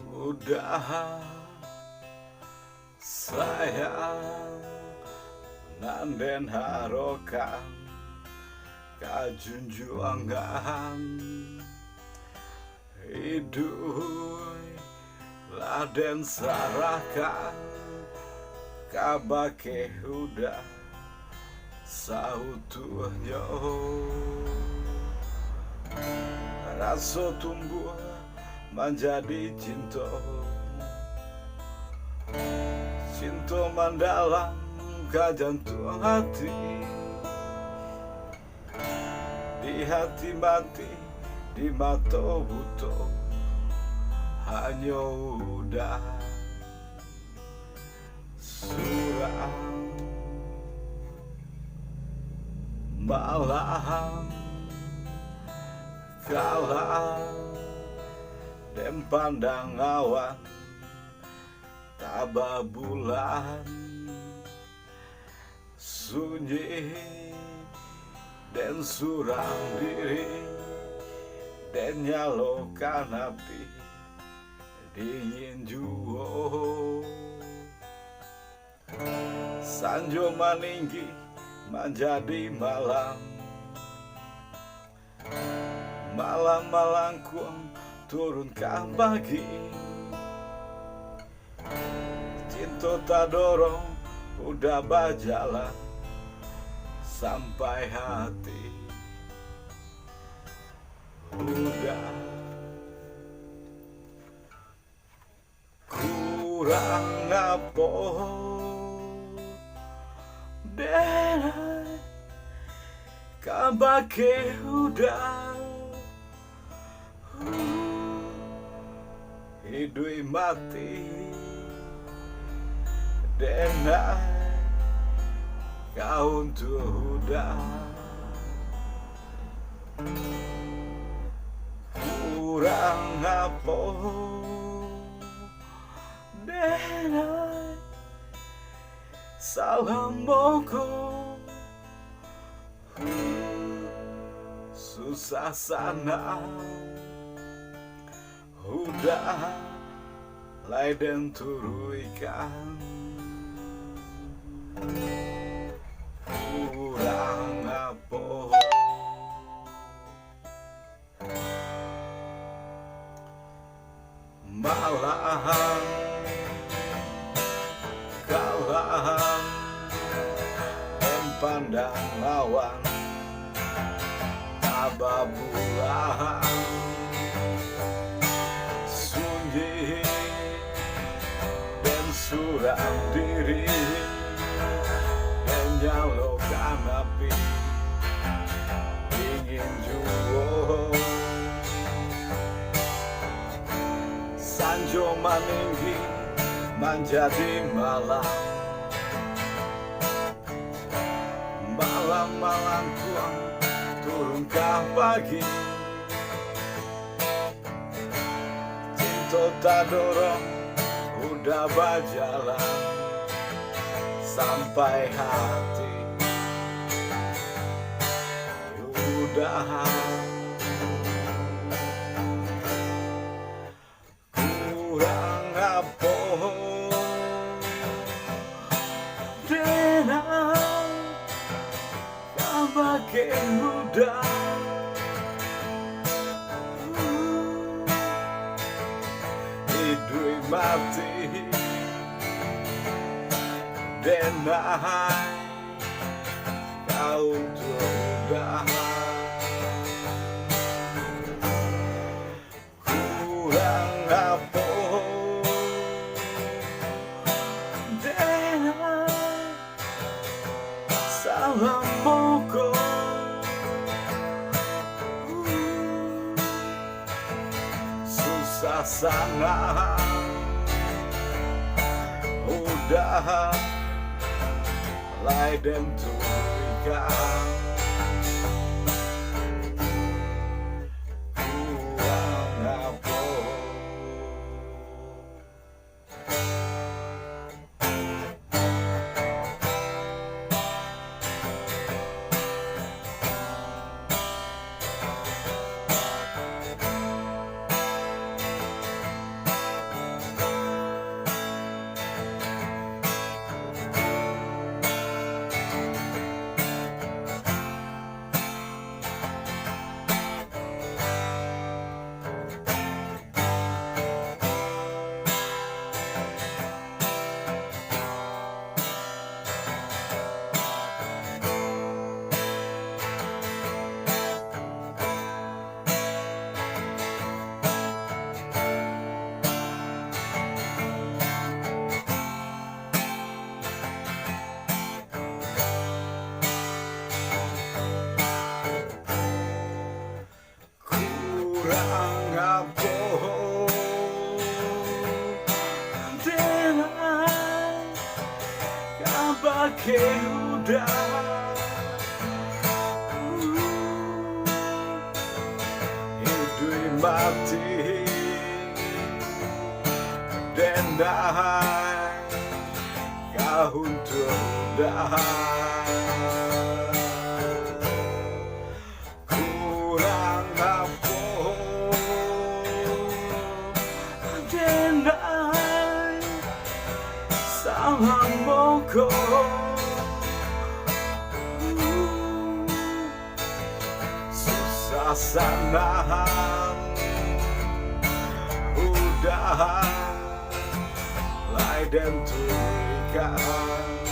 Udah sayang nanden harokan kajunjuangan hidup laden sarahkan kabake udah sautuhnya rasa tumbuh menjadi cinta mendalam ke jantung hati, di hati mati, di mata buta hanya udah suram malam kalah dan pandang awan tabah bulan sunyi dan suram diri dan nyalokan api dingin juo sanjo maninggi menjadi malam malangkuang turunkan pagi cinta tak dorong udah berjalan sampai hati udah kurang apa denai kabake udah hidup mati denai kau tuh udah kurang apa denai salam boko susah sana udah lai dan turu ikan kurang apa malam kalah dan pandang lawan tabah bulan sunyi dan suram diri dan nyalokan api dingin juo sanjo maninggi menjadi malam kuang turunkan pagi cinta tak dorong udah berjalan sampai hati udah kurang apa denai kabake udah hidup mati denai kau tuh udah kurang apa denai salam boko susah sana. Udah mulai dan turikan kurang apa. Kurang apa dengan kabar udah hidup mati dan kau sudah kurang apa dengan salah mogok susah sanahan udah mulai dan turikan